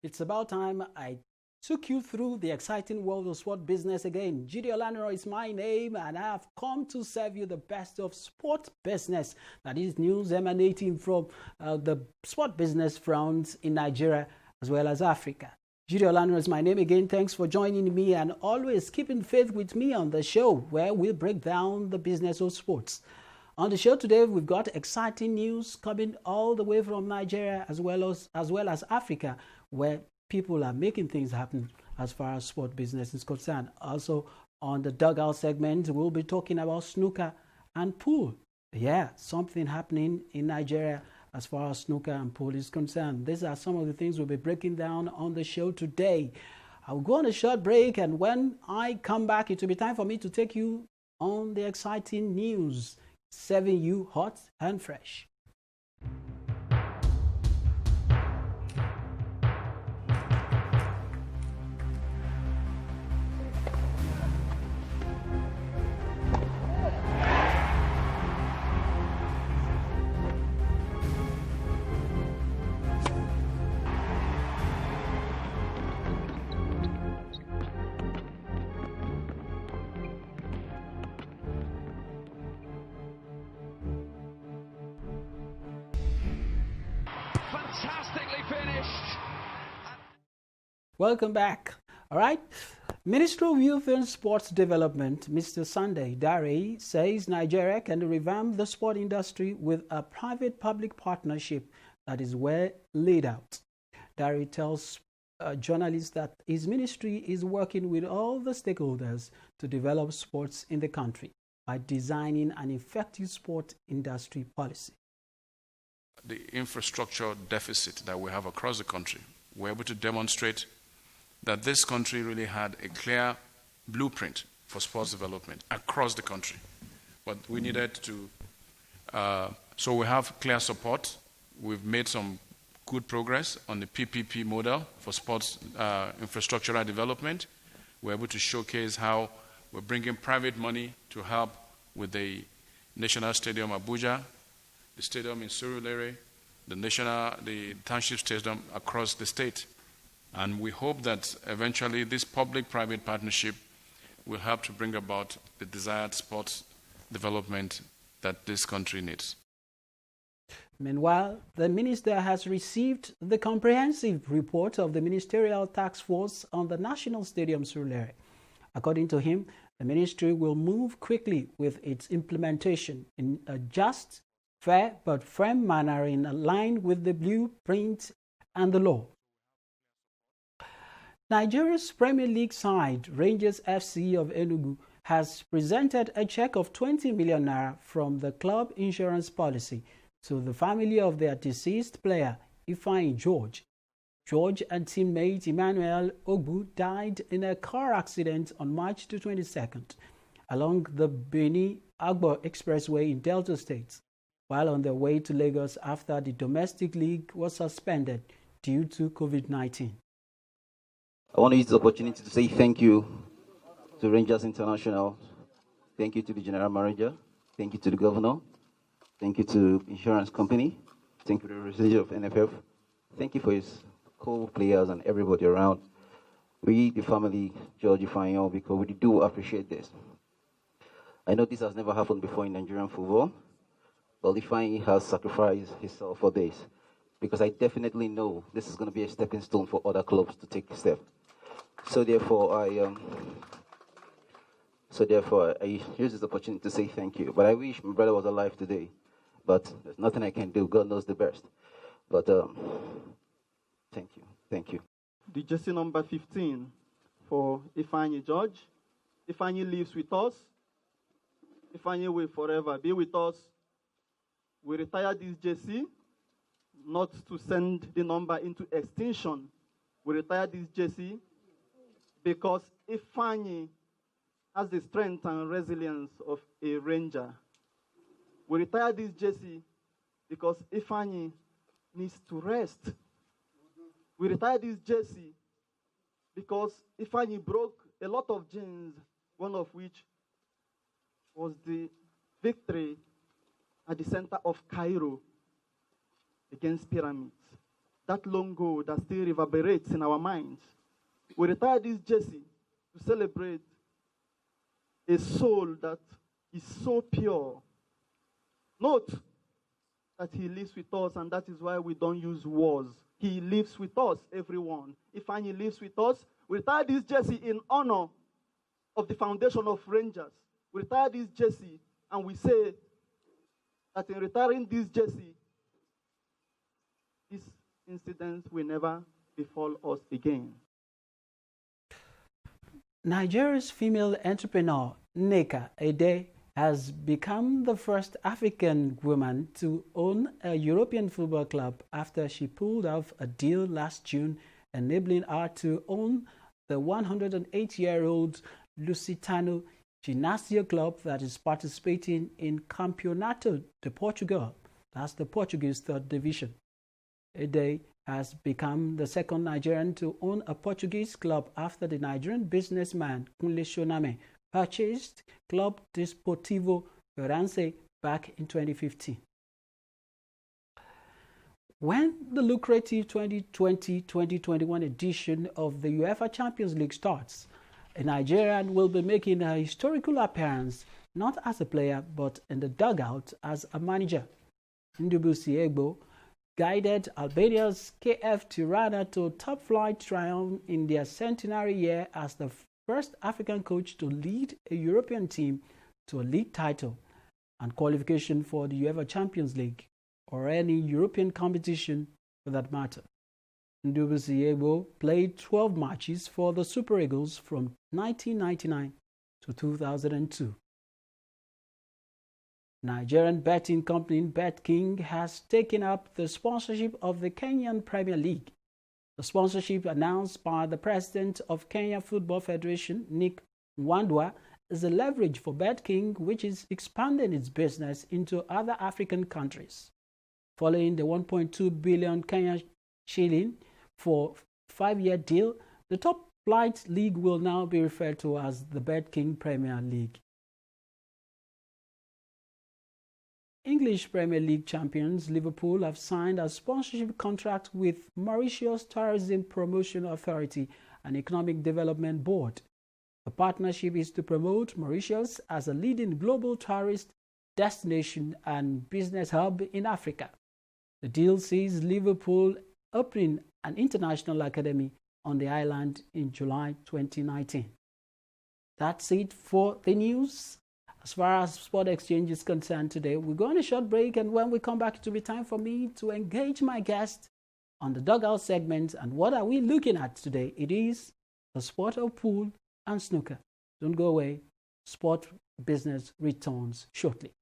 It's about time I took you through the exciting world of sport business again. Jide Olaniran is my name, and I have come to serve you the best of sport business. That is news emanating from the sport business fronts in Nigeria as well as Africa. Jide Olaniran is my name again. Thanks for joining me and always keeping faith with me on the show where we'll break down the business of sports. On the show today, we've got exciting news coming all the way from Nigeria as well as Africa, where people are making things happen as far as sport business is concerned. Also, on the dugout segment, we'll be talking about snooker and pool. Yeah, something happening in Nigeria as far as snooker and pool is concerned. These are some of the things we'll be breaking down on the show today. I'll go on a short break, and when I come back, it will be time for me to take you on the exciting news, serving you hot and fresh. Fantastically finished. Welcome back. All right. Minister of Youth and Sports Development, Mr. Sunday Dare, says Nigeria can revamp the sport industry with a private-public partnership that is well laid out. Dare tells journalists that his ministry is working with all the stakeholders to develop sports in the country by designing an effective sport industry policy. The infrastructure deficit that we have across the country, we're able to demonstrate that this country really had a clear blueprint for sports development across the country. But we needed to, so we have clear support. We've made some good progress on the PPP model for sports infrastructural development. We're able to showcase how we're bringing private money to help with the National Stadium Abuja, the stadium in Surulere, the township stadium across the state. And we hope that eventually this public-private partnership will help to bring about the desired sports development that this country needs. Meanwhile, the minister has received the comprehensive report of the Ministerial Task Force on the National Stadium Surulere. According to him, the ministry will move quickly with its implementation in a just, fair but firm manner in line with the blueprint and the law. Nigeria's Premier League side, Rangers FC of Enugu, has presented a check of 20 million naira from the club insurance policy to the family of their deceased player, Ifeanyi George. George and teammate Emmanuel Ogbu died in a car accident on March 22nd along the Benin-Agbo Expressway in Delta State, while on their way to Lagos after the domestic league was suspended due to COVID-19. I want to use this opportunity to say thank you to Rangers International. Thank you to the General Manager. Thank you to the Governor. Thank you to insurance company. Thank you to the representative of NFF. Thank you for his co-players and everybody around. We, the family, George Ifeanyi, because we do appreciate this. I know this has never happened before in Nigerian football, but Ifeanyi has sacrificed himself for this, because I definitely know this is going to be a stepping stone for other clubs to take a step. So therefore, I use this opportunity to say thank you. But I wish my brother was alive today. But there's nothing I can do. God knows the best. But thank you. Thank you. The jersey number 15 for Ifeanyi George. Ifeanyi lives with us. Ifeanyi will forever be with us. We retire this jersey, not to send the number into extinction. We retire this jersey because Ifeanyi has the strength and resilience of a Ranger. We retire this jersey because Ifeanyi needs to rest. We retire this jersey because Ifeanyi broke a lot of genes, one of which was the victory at the center of Cairo against Pyramids. that long goal that still reverberates in our minds. We retire this jersey to celebrate a soul that is so pure. Note that he lives with us, and that is why we don't use words. He lives with us, everyone. Ifeanyi lives with us. We retire this jersey in honor of the foundation of Rangers. We retire this jersey, and we say that in retiring this jersey, this incident will never befall us again. Nigeria's female entrepreneur, Nneka Ede, has become the first African woman to own a European football club after she pulled off a deal last June, enabling her to own the 108-year-old Lusitano Ginásio club that is participating in Campeonato de Portugal. That's the Portuguese third division. Ede has become the second Nigerian to own a Portuguese club after the Nigerian businessman Kunle Shoname purchased Club Desportivo Ourense back in 2015. When the lucrative 2020-2021 edition of the UEFA Champions League starts, a Nigerian will be making a historical appearance, not as a player, but in the dugout as a manager. Ndubuisi Egbo guided Albania's KF Tirana to top-flight triumph in their centenary year as the first African coach to lead a European team to a league title and qualification for the UEFA Champions League or any European competition for that matter. Ndubuisi Egbo played 12 matches for the Super Eagles from 1999 to 2002. Nigerian betting company BetKing has taken up the sponsorship of the Kenyan Premier League. The sponsorship announced by the president of Kenya Football Federation, Nick Mwandwa, is a leverage for BetKing, which is expanding its business into other African countries. Following the 1.2 billion Kenyan shilling for a 5-year deal, the top flight league will now be referred to as the BetKing Premier League. English Premier League champions Liverpool have signed a sponsorship contract with Mauritius Tourism Promotion Authority and Economic Development Board. The partnership is to promote Mauritius as a leading global tourist destination and business hub in Africa. The deal sees Liverpool opening an international academy on the island in July 2019. That's it for the news. As far as Sport Exchange is concerned today, we're going on a short break, and when we come back, it will be time for me to engage my guest on the dugout segment. And what are we looking at today? It is the sport of pool and snooker. Don't go away. Sport Business returns shortly.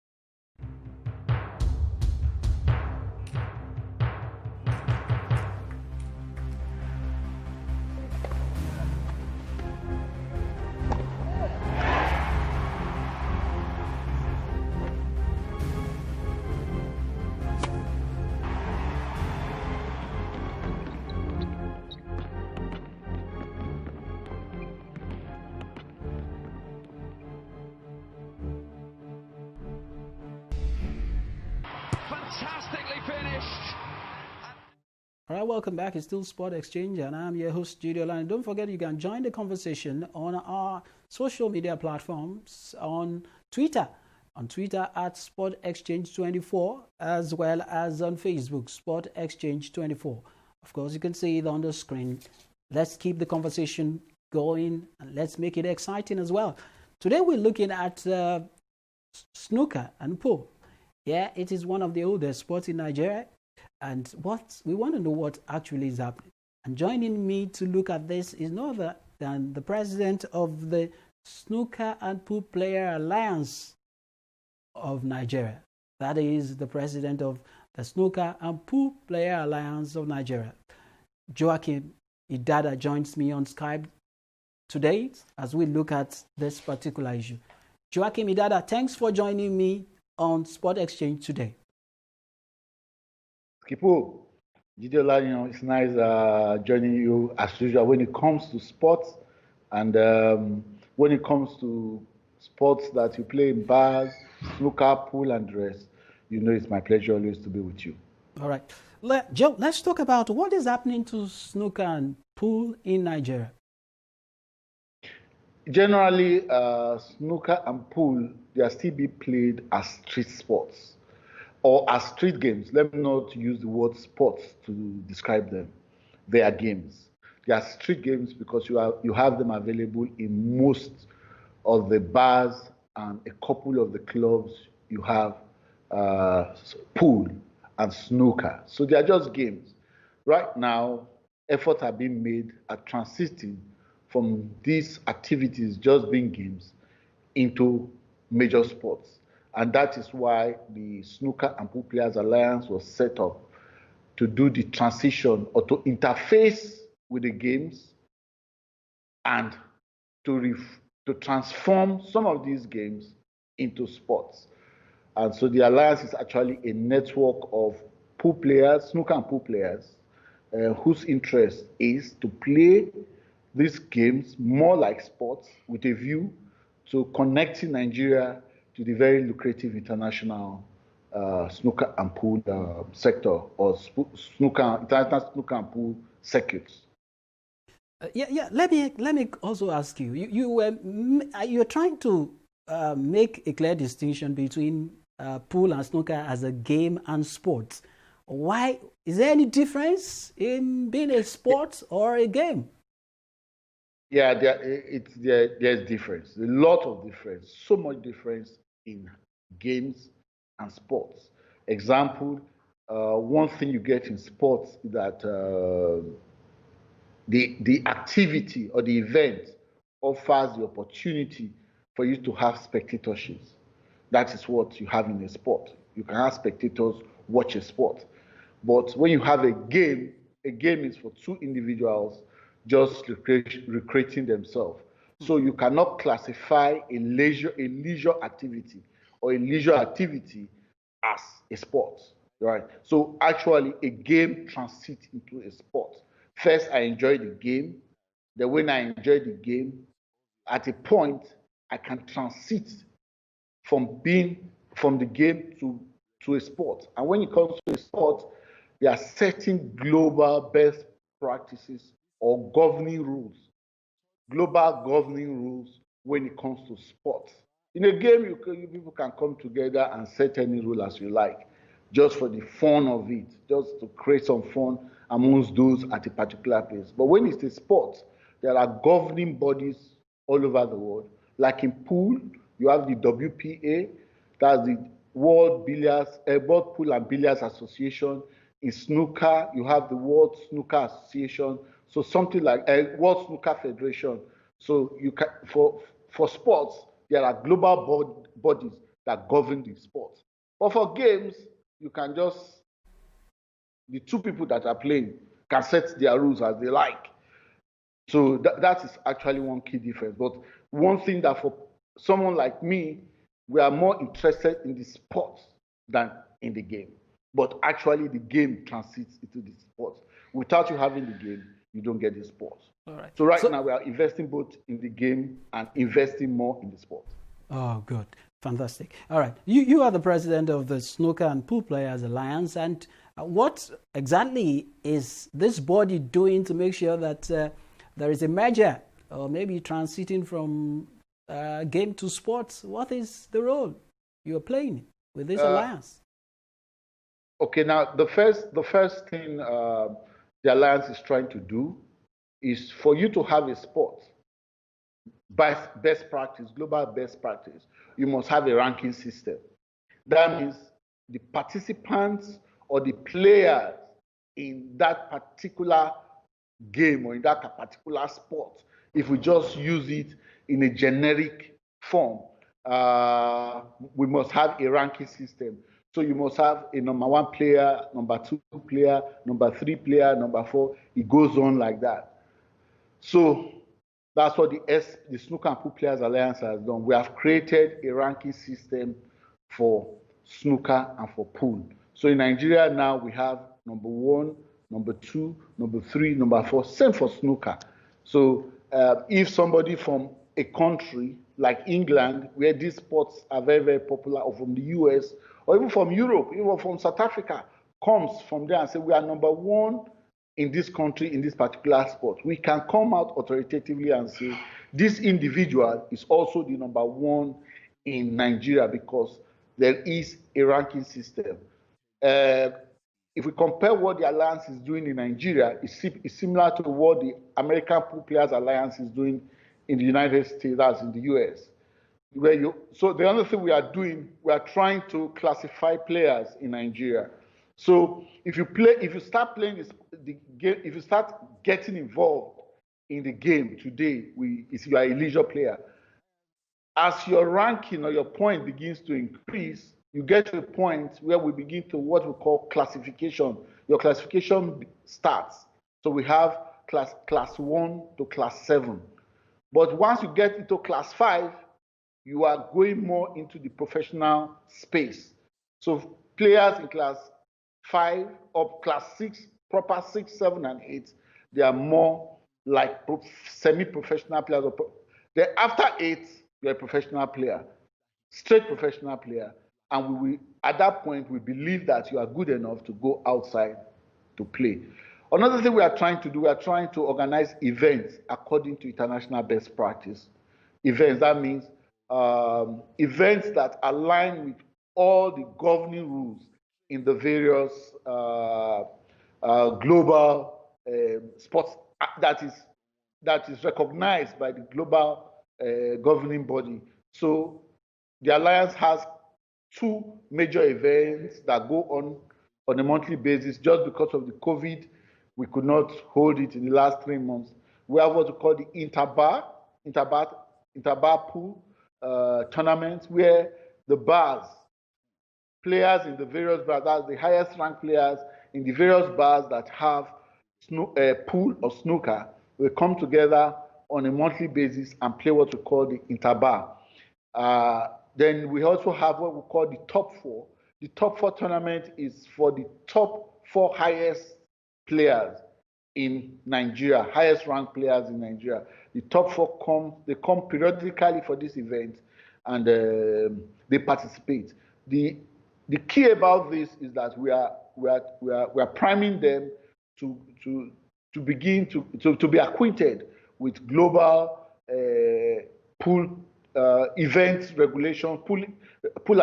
Fantastically finished. All right, welcome back. It's still Sport Exchange, and I'm your host, Jide Olaniran. Don't forget, you can join the conversation on our social media platforms on Twitter at Sport Exchange 24, as well as on Facebook, Sport Exchange 24. Of course, you can see it on the screen. Let's keep the conversation going, and let's make it exciting as well. Today, we're looking at snooker and pool. Yeah, it is one of the oldest sports in Nigeria, and what we want to know what actually is happening. And joining me to look at this is no other than the president of the Snooker and Pool Player Alliance of Nigeria. That is the president of the Snooker and Pool Player Alliance of Nigeria. Joachim Idada joins me on Skype today as we look at this particular issue. Joachim Idada, thanks for joining me on Sport Exchange today. Skipo, Jide Olaniran, it's nice joining you as usual when it comes to sports and when it comes to sports that you play in bars, snooker, pool, and the rest. You know, it's my pleasure always to be with you. All right. Joe, let's talk about what is happening to snooker and pool in Nigeria. Generally, snooker and pool, they are still being played as street sports or as street games. Let me not use the word sports to describe them. They are games. They are street games because you have them available in most of the bars and a couple of the clubs. You have pool and snooker. So they are just games. Right now, efforts are being made at transiting from these activities just being games into major sports. And that is why the Snooker and Pool Players Alliance was set up to do the transition or to interface with the games and to transform some of these games into sports. And so the Alliance is actually a network of pool players, snooker and pool players, whose interest is to play these games more like sports with a view to connecting Nigeria to the very lucrative international snooker and pool sector or international snooker and pool circuits. Let me also ask you. You're trying to make a clear distinction between pool and snooker as a game and sport. Why is there any difference in being a sport or a game? Yeah, there's difference. A lot of difference. So much difference in games and sports. Example, one thing you get in sports is that the activity or the event offers the opportunity for you to have spectatorships. That is what you have in a sport. You can have spectators watch a sport. But when you have a game is for two individuals just recreating themselves. So you cannot classify a leisure activity or a leisure activity as a sport, right? So actually a game transits into a sport. First, I enjoy the game. Then when I enjoy the game, at a point, I can transit from the game to a sport. And when it comes to a sport, there are certain global best practices or governing rules, global governing rules when it comes to sports. In a game, people can come together and set any rule as you like, just for the fun of it, just to create some fun amongst those at a particular place. But when it's a sport, there are governing bodies all over the world. Like in pool, you have the WPA, that's the World Pool and Billiards Association. In snooker, you have the World Snooker Association. So something like World Snooker Federation. So you can, for sports, there are global bodies that govern the sports. But for games, you can just, the two people that are playing can set their rules as they like. So that is actually one key difference. But one thing that for someone like me, we are more interested in the sport than in the game. But actually the game transits into the sport. Without you having the game, you don't get the sport. All right. So right now we are investing both in the game and investing more in the sport. Oh, good. Fantastic. All right. You are the president of the Snooker and Pool Players Alliance. And what exactly is this body doing to make sure that there is a merger or maybe transiting from game to sports? What is the role you are playing with this alliance? Okay, now the first thing the alliance is trying to do is for you to have a sport, best practice, global best practice, you must have a ranking system. That means the participants or the players in that particular game or in that particular sport, if we just use it in a generic form, we must have a ranking system. So you must have a number one player, number two player, number three player, number four. It goes on like that. So that's what the Snooker and Pool Players Alliance has done. We have created a ranking system for snooker and for pool. So in Nigeria now we have number one, number two, number three, number four. Same for snooker. So if somebody from a country like England, where these sports are very, very popular, or from the US, or even from Europe, even from South Africa, comes from there and say we are number one in this country in this particular sport, we can come out authoritatively and say this individual is also the number one in Nigeria because there is a ranking system. If we compare what the Alliance is doing in Nigeria, it's similar to what the American Pool Players Alliance is doing in the United States, as in the US. So the other thing we are doing, we are trying to classify players in Nigeria. So if you start playing the game, if you start getting involved in the game today, if you are a leisure player, as your ranking or your point begins to increase, you get to a point where we begin to what we call classification. Your classification starts. So we have class 1 to class 7. But once you get into class 5, you are going more into the professional space. So players in class 5 or class 6, proper 6, 7, and 8, they are more like semi-professional players. Then after 8, you're a professional player, straight professional player. And at that point, we believe that you are good enough to go outside to play. Another thing we are trying to do, we are trying to organize events according to international best practice. Events, that means events that align with all the governing rules in the various global sports that is recognized by the global governing body. So the Alliance has 2 major events that go on a monthly basis. Just because of the COVID, we could not hold it in the last 3 months. We have what we call the interbar pool tournaments, where the bars, players in the various bars, that's the highest ranked players in the various bars that have pool or snooker, will come together on a monthly basis and play what we call the interbar. Then we also have what we call the top 4. The top 4 tournament is for the top 4 highest players in Nigeria, highest ranked players in Nigeria. The top 4 come periodically for this event, and they participate. The key about this is that we are priming them to begin to be acquainted with global pool event regulations, pool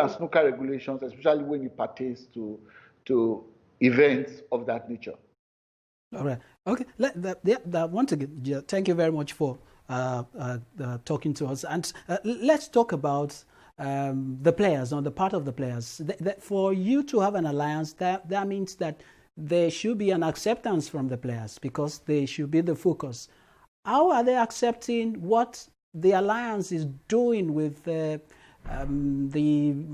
and snooker regulations, especially when it pertains to events of that nature. All right. Okay. Once again, thank you very much for talking to us. And let's talk about the players, on the part of the players. For you to have an alliance, that means that there should be an acceptance from the players, because they should be the focus. How are they accepting what the alliance is doing with the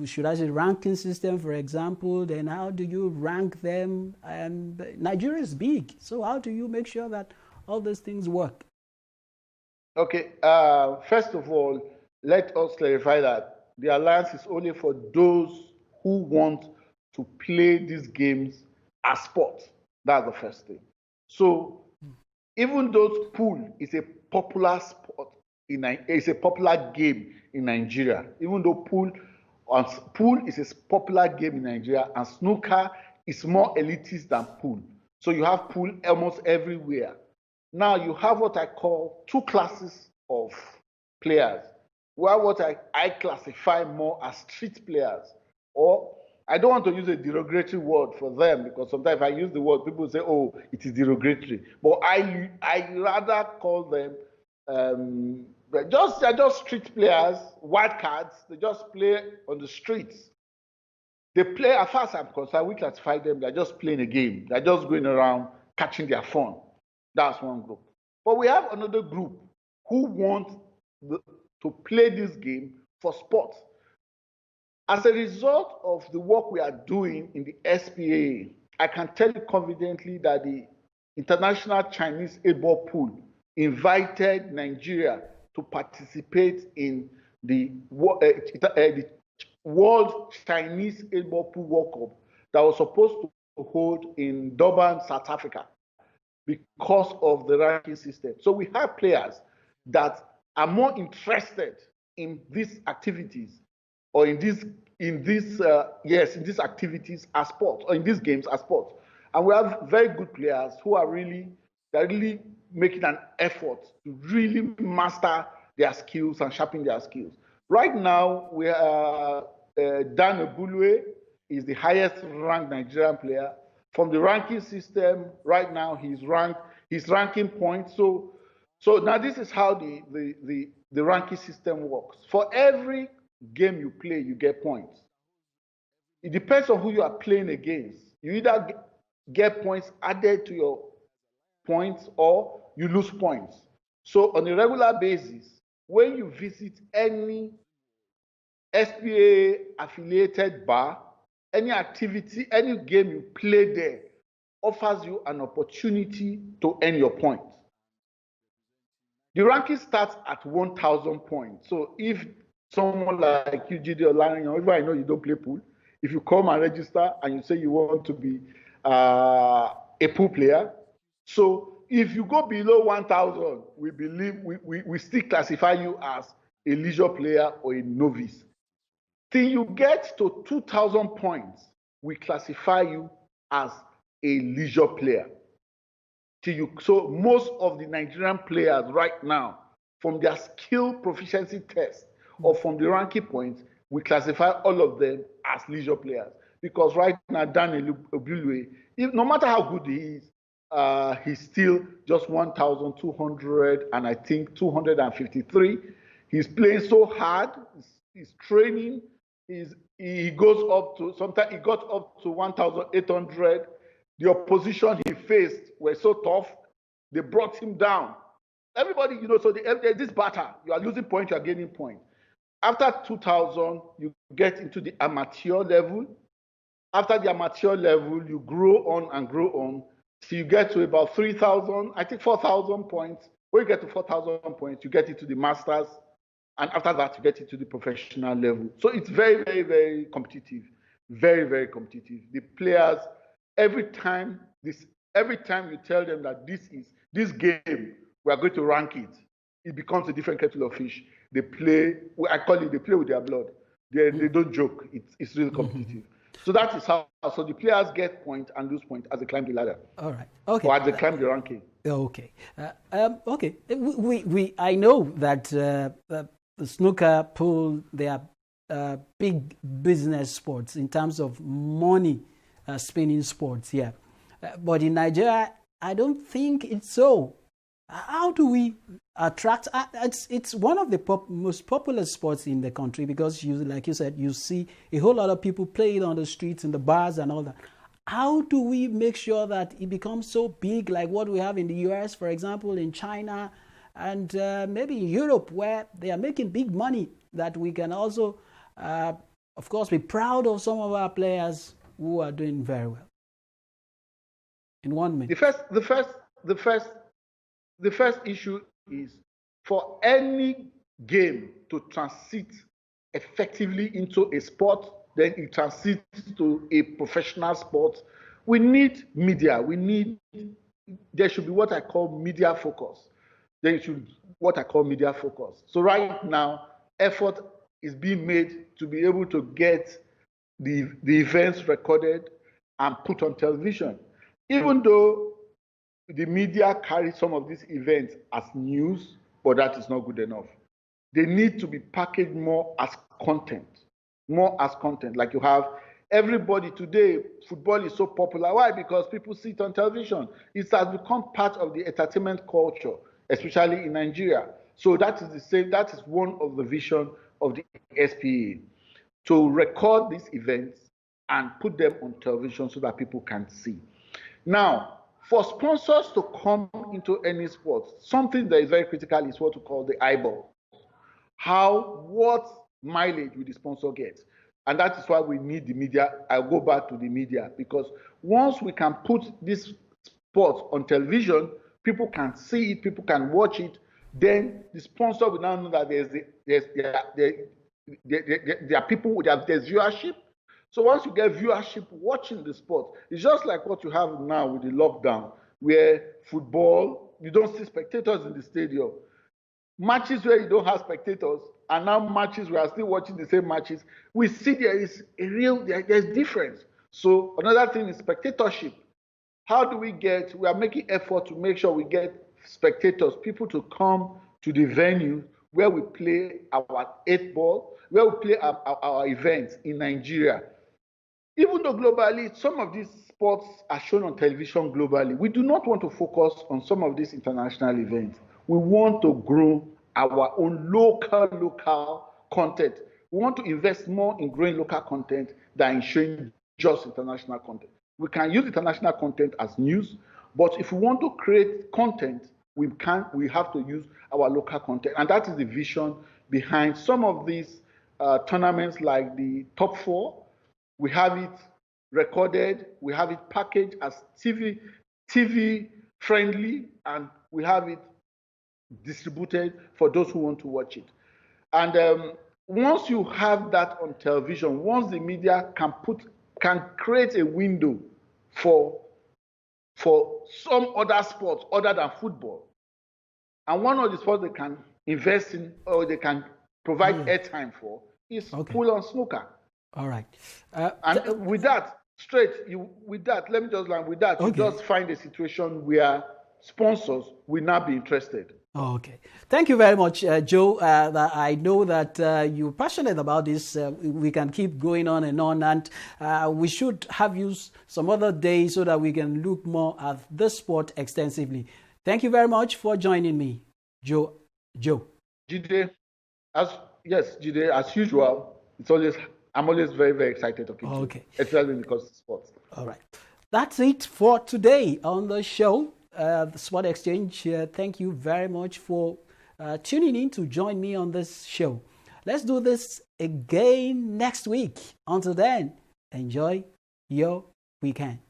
should I say ranking system, for example? Then how do you rank them? And Nigeria is big, so how do you make sure that all these things work? Okay, first of all, let us clarify that the alliance is only for those who want to play these games as sport. That's the first thing. So even though pool is a popular sport, it's a popular game in Nigeria, even though pool is a popular game in Nigeria, and snooker is more elitist than pool. So you have pool almost everywhere. Now you have what I call 2 classes of players, where what I classify more as street players, or I don't want to use a derogatory word for them, because sometimes if I use the word, people say, oh, it is derogatory. But I rather call them they're just street players, wild cards. They just play on the streets. They play, as far as I'm concerned, we classify them, they're just playing a game. They're just going around catching their fun. That's one group. But we have another group who want to play this game for sport. As a result of the work we are doing in the SPPA, I can tell you confidently that the International Chinese 8-Ball Pool invited Nigeria to participate in the World Chinese 8-Ball Pool World Cup that was supposed to hold in Durban, South Africa, because of the ranking system. So we have players that are more interested in these activities or in these in these in these activities as sports, or in these games as sports. And we have very good players who are really making an effort to really master their skills and sharpen their skills. Right now, we are Dan Ebulue is the highest ranked Nigerian player. From the ranking system, right now he's ranking points. So now this is how the ranking system works. For every game you play, you get points. It depends on who you are playing against. You either get points added to your points or you lose points. So on a regular basis, when you visit any SPPA affiliated bar, any activity, any game you play there offers you an opportunity to earn your points. The ranking starts at 1,000 points. So if someone like you, Jide Olaniran, even I know you don't play pool, if you come and register and you say you want to be a pool player, so if you go below 1,000, we believe we still classify you as a leisure player or a novice. Till you get to 2,000 points, we classify you as a leisure player. So most of the Nigerian players right now, from their skill proficiency test or from the ranking points, we classify all of them as leisure players. Because right now, Dan Ebulue, no matter how good he is, he's still just 1,200 and I think 253. He's playing so hard. He's training. He goes up to, sometimes he got up to 1,800. The opposition he faced were so tough, they brought him down. Everybody, so there's this battle. You are losing points, you are gaining points. After 2,000, you get into the amateur level. After the amateur level, you grow on and grow on till you get to about 3,000, I think 4,000 points. When you get to 4,000 points, you get into the masters. And after that, you get into the professional level. So it's very, very, very competitive. Very, very competitive. The players, every time you tell them that this game, we are going to rank it, it becomes a different kettle of fish. They play, I call it, they play with their blood. They don't joke. It's really competitive. So that is how, so the players get points and lose points as they climb the ladder. All right. Okay. Or as they climb the ranking. Okay. Okay. I know that the snooker, pool, they are big business sports in terms of money spinning sports, yeah. But in Nigeria, I don't think it's so. How do we attract? It's one of the most popular sports in the country because, like you said, you see a whole lot of people play it on the streets, in the bars and all that. How do we make sure that it becomes so big like what we have in the US, for example, in China, and maybe in Europe, where they are making big money, that we can also, of course, be proud of some of our players who are doing very well? In 1 minute. The first issue is for any game to transit effectively into a sport, then it transits to a professional sport. We need media. There should be what I call media focus. So right now, effort is being made to be able to get the events recorded and put on television. Even though the media carry some of these events as news, but that is not good enough. They need to be packaged more as content. Like you have everybody today, football is so popular. Why? Because people see it on television. It has become part of the entertainment culture, especially in Nigeria. So that is one of the vision of the SPPA, to record these events and put them on television so that people can see. Now, for sponsors to come into any sport, something that is very critical is what we call the eyeball. What mileage will the sponsor get? And that is why we need the media. I'll go back to the media, because once we can put this sport on television, people can see it, people can watch it, then the sponsor will now know that there are people, there's viewership. So once you get viewership watching the sport, it's just like what you have now with the lockdown, where football, you don't see spectators in the stadium. matches where you don't have spectators, and now matches we are still watching the same matches, we see there is there's difference. So another thing is spectatorship. How do we are making effort to make sure we get spectators, people to come to the venue where we play our 8-ball, where we play our events in Nigeria. Even though globally, some of these sports are shown on television globally, we do not want to focus on some of these international events. We want to grow our own local content. We want to invest more in growing local content than in showing just international content. We can use international content as news, but if we want to create content, we have to use our local content. And that is the vision behind some of these tournaments like the Top 4. We have it recorded, we have it packaged as TV friendly, and we have it distributed for those who want to watch it. And once you have that on television, once the media can create a window for some other sports other than football, and one of the sports they can invest in or they can provide airtime for is full on snooker. All right. And with that, let me just land with that. You just find a situation where sponsors will not be interested. Okay. Thank you very much, Joe. I know that you're passionate about this. We can keep going on, and we should have you some other day so that we can look more at this sport extensively. Thank you very much for joining me, Joe. Jide, Jide, as usual, I'm always very, very excited talking to you, especially because of sports. All right. That's it for today on the show. The Sport Exchange. Thank you very much for tuning in to join me on this show. Let's do this again next week. Until then, enjoy your weekend.